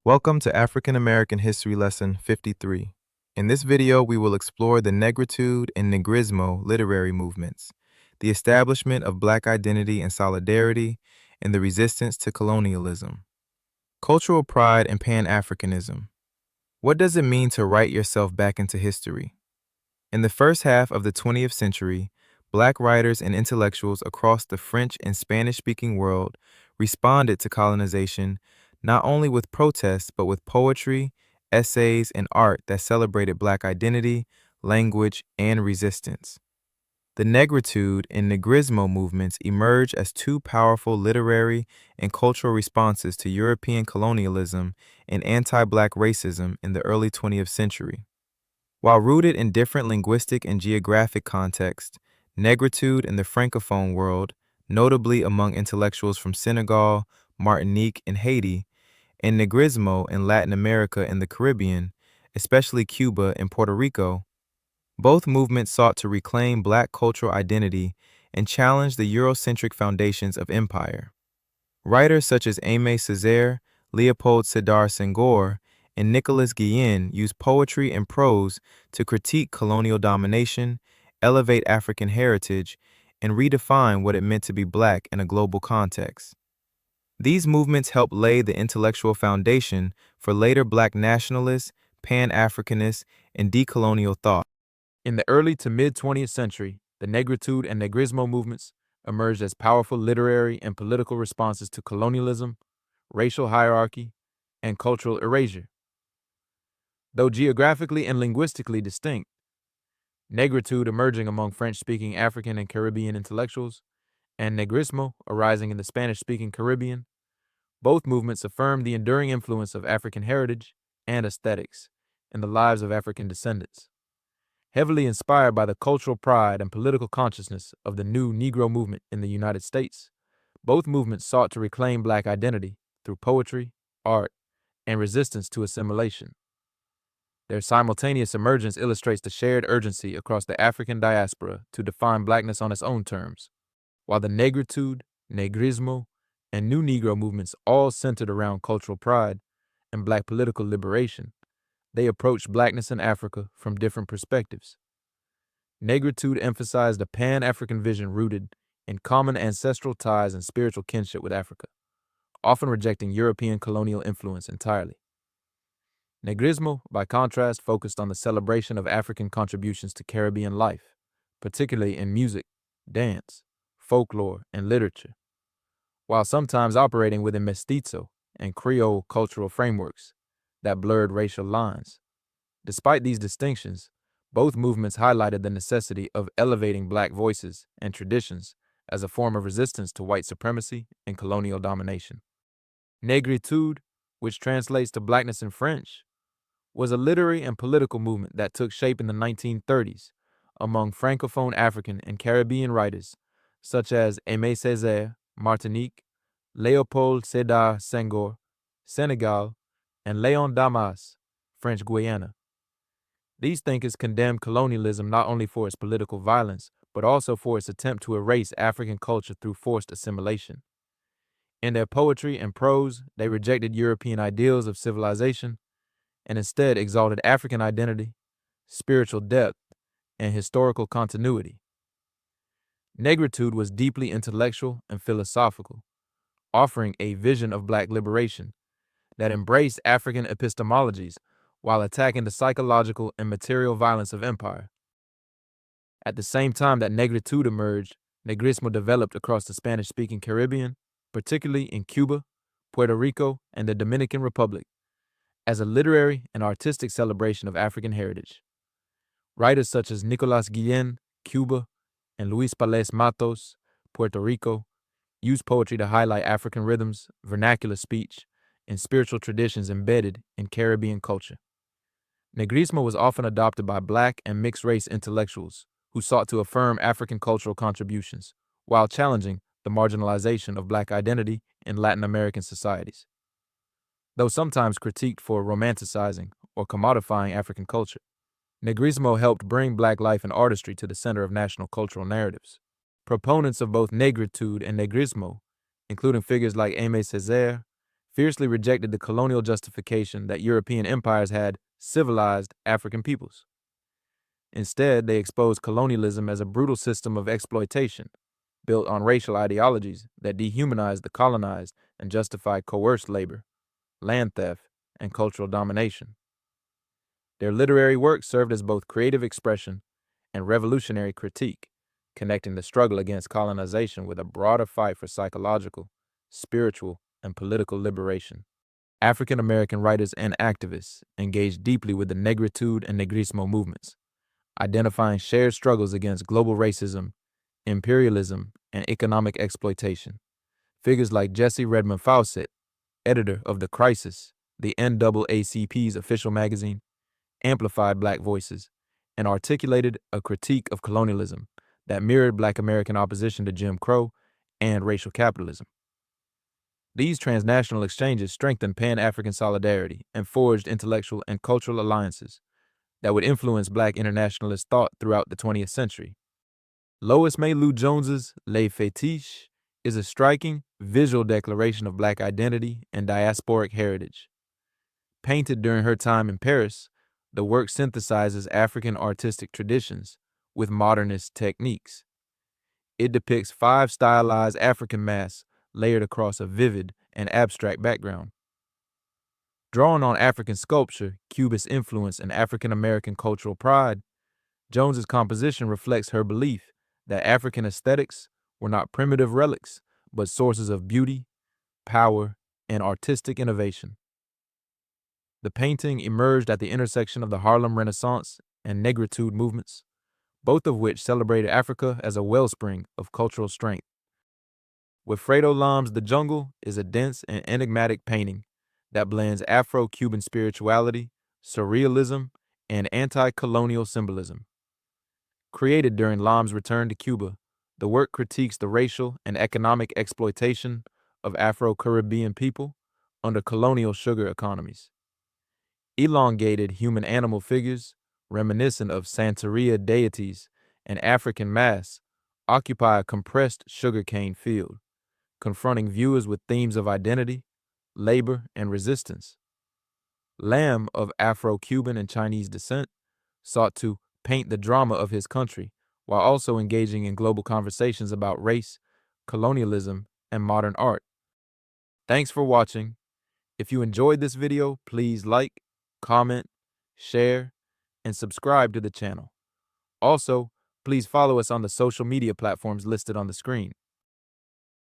Welcome to African American History Lesson 53. In this video, we will explore the Negritude and Negrismo literary movements, the establishment of Black identity and solidarity, and the resistance to colonialism. Cultural pride and pan-Africanism. What does it mean to write yourself back into history? In the first half of the 20th century, Black writers and intellectuals across the French and Spanish-speaking world responded to colonization not only with protests, but with poetry, essays, and art that celebrated Black identity, language, and resistance. The Negritude and Negrismo movements emerged as two powerful literary and cultural responses to European colonialism and anti-Black racism in the early 20th century. While rooted in different linguistic and geographic contexts, Negritude in the Francophone world, notably among intellectuals from Senegal, Martinique, and Haiti, and Negrismo in Latin America and the Caribbean, especially Cuba and Puerto Rico, both movements sought to reclaim Black cultural identity and challenge the Eurocentric foundations of empire. Writers such as Aimé Césaire, Léopold Sédar Senghor, and Nicolás Guillén used poetry and prose to critique colonial domination, elevate African heritage, and redefine what it meant to be Black in a global context. These movements helped lay the intellectual foundation for later Black nationalist, pan-Africanist, and decolonial thought. In the early to mid-20th century, the Negritude and Negrismo movements emerged as powerful literary and political responses to colonialism, racial hierarchy, and cultural erasure. Though geographically and linguistically distinct, Negritude emerging among French-speaking African and Caribbean intellectuals, and Negrismo arising in the Spanish-speaking Caribbean, both movements affirmed the enduring influence of African heritage and aesthetics in the lives of African descendants. Heavily inspired by the cultural pride and political consciousness of the new Negro movement in the United States, both movements sought to reclaim Black identity through poetry, art, and resistance to assimilation. Their simultaneous emergence illustrates the shared urgency across the African diaspora to define Blackness on its own terms. While the Negritude, Negrismo, and New Negro movements all centered around cultural pride and Black political liberation, they approached Blackness in Africa from different perspectives. Negritude emphasized a pan-African vision rooted in common ancestral ties and spiritual kinship with Africa, often rejecting European colonial influence entirely. Negrismo, by contrast, focused on the celebration of African contributions to Caribbean life, particularly in music, dance, folklore, and literature, while sometimes operating within mestizo and Creole cultural frameworks that blurred racial lines. Despite these distinctions, both movements highlighted the necessity of elevating Black voices and traditions as a form of resistance to white supremacy and colonial domination. Negritude, which translates to Blackness in French, was a literary and political movement that took shape in the 1930s among Francophone African and Caribbean writers such as Aimé Césaire, Martinique, Léopold Sédar Senghor, Senegal, and Léon Damas, French Guiana. These thinkers condemned colonialism not only for its political violence, but also for its attempt to erase African culture through forced assimilation. In their poetry and prose, they rejected European ideals of civilization and instead exalted African identity, spiritual depth, and historical continuity. Negritude was deeply intellectual and philosophical, offering a vision of Black liberation that embraced African epistemologies while attacking the psychological and material violence of empire. At the same time that Negritude emerged, Negrismo developed across the Spanish-speaking Caribbean, particularly in Cuba, Puerto Rico, and the Dominican Republic, as a literary and artistic celebration of African heritage. Writers such as Nicolás Guillén, Cuba, and Luis Palés Matos, Puerto Rico, used poetry to highlight African rhythms, vernacular speech, and spiritual traditions embedded in Caribbean culture. Negrismo was often adopted by Black and mixed-race intellectuals who sought to affirm African cultural contributions while challenging the marginalization of Black identity in Latin American societies. Though sometimes critiqued for romanticizing or commodifying African culture, Negrismo helped bring Black life and artistry to the center of national cultural narratives. Proponents of both Negritude and Negrismo, including figures like Aimé Césaire, fiercely rejected the colonial justification that European empires had civilized African peoples. Instead, they exposed colonialism as a brutal system of exploitation, built on racial ideologies that dehumanized the colonized and justified coerced labor, land theft, and cultural domination. Their literary work served as both creative expression and revolutionary critique, connecting the struggle against colonization with a broader fight for psychological, spiritual, and political liberation. African American writers and activists engaged deeply with the Négritude and Negrismo movements, identifying shared struggles against global racism, imperialism, and economic exploitation. Figures like Jesse Redmond Fawcett, editor of The Crisis, the NAACP's official magazine, amplified Black voices and articulated a critique of colonialism that mirrored Black American opposition to Jim Crow and racial capitalism. These transnational exchanges strengthened pan-African solidarity and forged intellectual and cultural alliances that would influence Black internationalist thought throughout the 20th century. Lois Mailou Jones's Les Fétiches is a striking visual declaration of Black identity and diasporic heritage. Painted during her time in Paris, the work synthesizes African artistic traditions with modernist techniques. It depicts 5 stylized African masks layered across a vivid and abstract background. Drawing on African sculpture, Cubist influence, and African American cultural pride, Jones's composition reflects her belief that African aesthetics were not primitive relics, but sources of beauty, power, and artistic innovation. The painting emerged at the intersection of the Harlem Renaissance and Negritude movements, both of which celebrated Africa as a wellspring of cultural strength. Wilfredo Lam's The Jungle is a dense and enigmatic painting that blends Afro-Cuban spirituality, surrealism, and anti-colonial symbolism. Created during Lam's return to Cuba, the work critiques the racial and economic exploitation of Afro-Caribbean people under colonial sugar economies. Elongated human-animal figures, reminiscent of Santeria deities and African masks, occupy a compressed sugarcane field, confronting viewers with themes of identity, labor, and resistance. Lam, of Afro-Cuban and Chinese descent, sought to paint the drama of his country while also engaging in global conversations about race, colonialism, and modern art. Thanks for watching. If you enjoyed this video, please like, comment, share, and subscribe to the channel. Also, please follow us on the social media platforms listed on the screen.